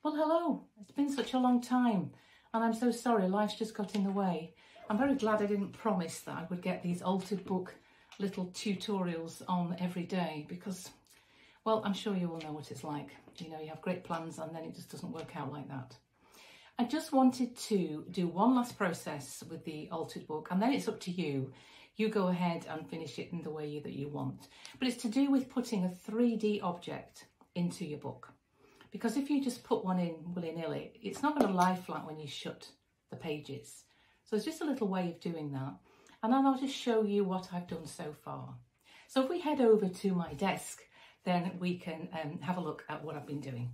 Well, hello. It's been such a long time and I'm so sorry, life's just got in the way. I'm very glad I didn't promise that I would get these altered book little tutorials on every day because, well, I'm sure you all know what it's like. You know, you have great plans and then it just doesn't work out like that. I just wanted to do one last process with the altered book and then it's up to you. You go ahead and finish it in the way that you want. But it's to do with putting a 3D object into your book. Because if you just put one in willy-nilly, it's not going to lie flat when you shut the pages. So it's just a little way of doing that. And then I'll just show you what I've done so far. So if we head over to my desk, then we can have a look at what I've been doing.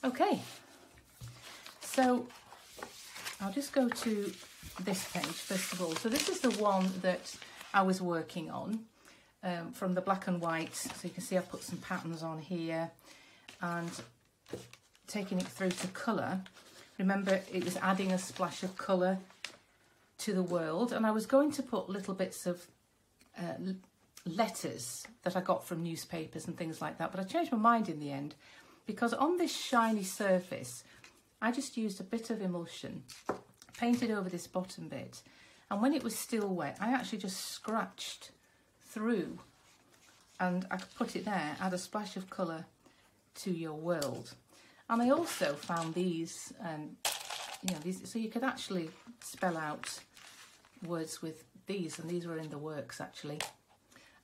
Okay, so I'll just go to this page first of all. So this is the one that I was working on. From the black and white, so you can see I've put some patterns on here and taking it through to colour. Remember, it was adding a splash of colour to the world, and I was going to put little bits of letters that I got from newspapers and things like that, but I changed my mind in the end because on this shiny surface I just used a bit of emulsion, painted over this bottom bit, and when it was still wet I actually just scratched through and I could put it there, add a splash of colour to your world. And I also found these, so you could actually spell out words with these, and these were in the works actually.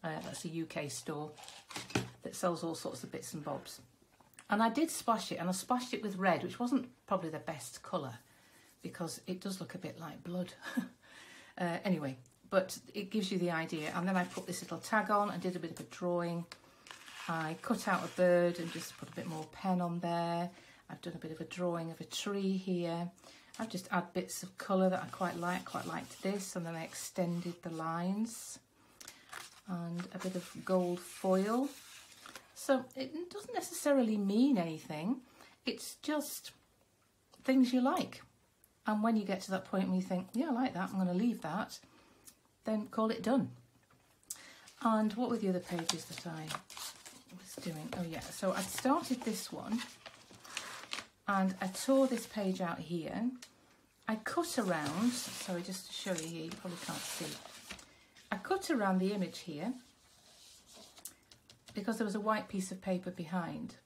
That's a UK store that sells all sorts of bits and bobs. And I did splash it, and I splashed it with red, which wasn't probably the best colour because it does look a bit like blood. Anyway, but it gives you the idea. And then I put this little tag on and did a bit of a drawing. I cut out a bird and just put a bit more pen on there. I've done a bit of a drawing of a tree here. I've just added bits of colour that I quite liked this, and then I extended the lines and a bit of gold foil. So it doesn't necessarily mean anything, it's just things you like. And when you get to that point when you think, yeah, I like that, I'm going to leave that, then call it done. And what were the other pages that I was doing? Oh yeah, so I started this one and I tore this page out here. I cut around, sorry, just to show you here, you probably can't see. I cut around the image here because there was a white piece of paper behind.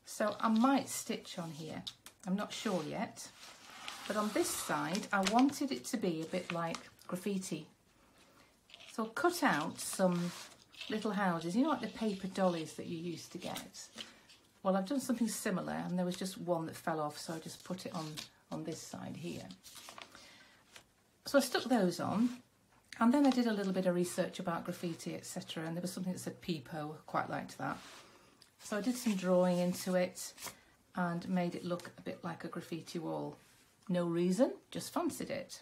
So I might stitch on here, I'm not sure yet. But on this side, I wanted it to be a bit like graffiti. So I cut out some little houses, you know, like the paper dollies that you used to get. Well, I've done something similar and there was just one that fell off, so I just put it on this side here. So I stuck those on, and then I did a little bit of research about graffiti, etc. And there was something that said Peepo, quite liked that. So I did some drawing into it and made it look a bit like a graffiti wall. No reason, just fancied it.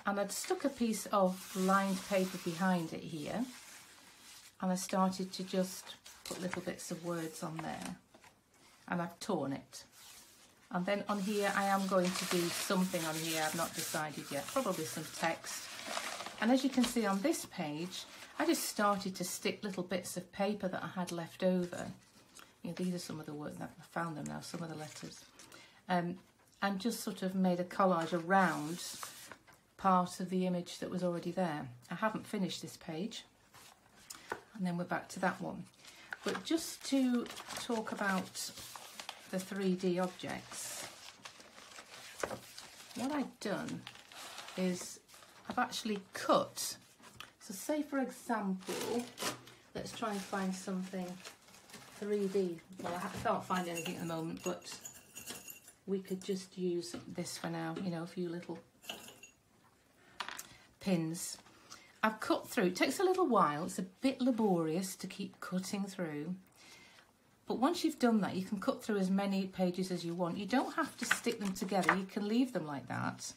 And I'd stuck a piece of lined paper behind it here, and I started to just put little bits of words on there, and I've torn it. And then on here I am going to do something on here, I've not decided yet, probably some text. And as you can see on this page, I just started to stick little bits of paper that I had left over. You know, these are some of the words, I found them now, some of the letters. And just sort of made a collage around part of the image that was already there. I haven't finished this page, and then we're back to that one. But just to talk about the 3D objects, what I've done is I've actually cut. So say for example, let's try and find something 3D. Well, I can't find anything at the moment, but we could just use this for now, you know, a few little pins. I've cut through, it takes a little while, it's a bit laborious to keep cutting through, but once you've done that you can cut through as many pages as you want. You don't have to stick them together, you can leave them like that,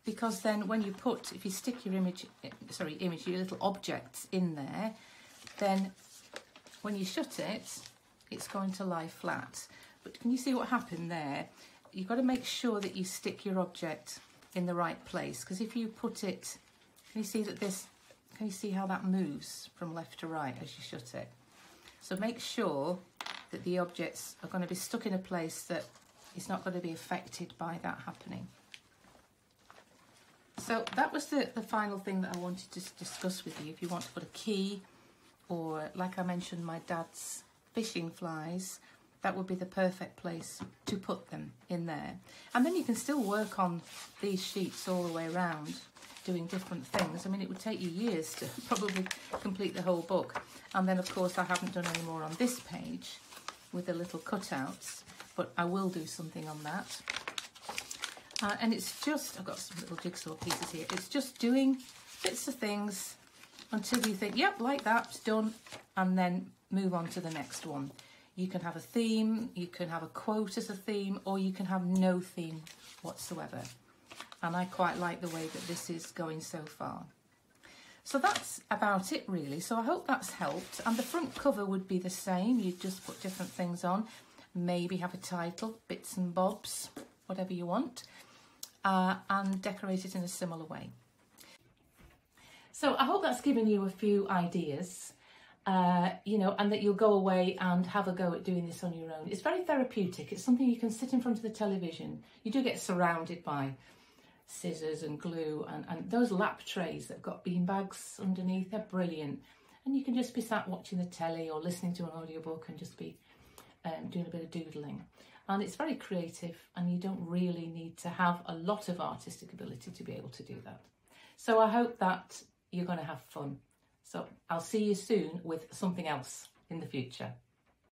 because then when you put, if you stick your your little objects in there, then when you shut it, it's going to lie flat. But can you see what happened there? You've got to make sure that you stick your object in the right place, because if you put it, can you see that can you see how that moves from left to right as you shut it? So make sure that the objects are going to be stuck in a place that is not going to be affected by that happening. So that was the final thing that I wanted to discuss with you. If you want to put a key, or like I mentioned, my dad's fishing flies, that would be the perfect place to put them in there. And then you can still work on these sheets all the way around, doing different things. I mean, it would take you years to probably complete the whole book. And then, of course, I haven't done any more on this page with the little cutouts, but I will do something on that. And it's just, I've got some little jigsaw pieces here. It's just doing bits of things until you think, yep, like that, it's done, and then move on to the next one. You can have a theme, you can have a quote as a theme, or you can have no theme whatsoever. And I quite like the way that this is going so far. So that's about it really. So I hope that's helped. And the front cover would be the same. You'd just put different things on. Maybe have a title, bits and bobs, whatever you want. And decorate it in a similar way. So I hope that's given you a few ideas, you know, and that you'll go away and have a go at doing this on your own. It's very therapeutic. It's something you can sit in front of the television. You do get surrounded by scissors and glue, and those lap trays that have got bean bags underneath, they're brilliant. And you can just be sat watching the telly or listening to an audiobook and just be doing a bit of doodling. And it's very creative, and you don't really need to have a lot of artistic ability to be able to do that. So I hope that you're going to have fun. So I'll see you soon with something else in the future.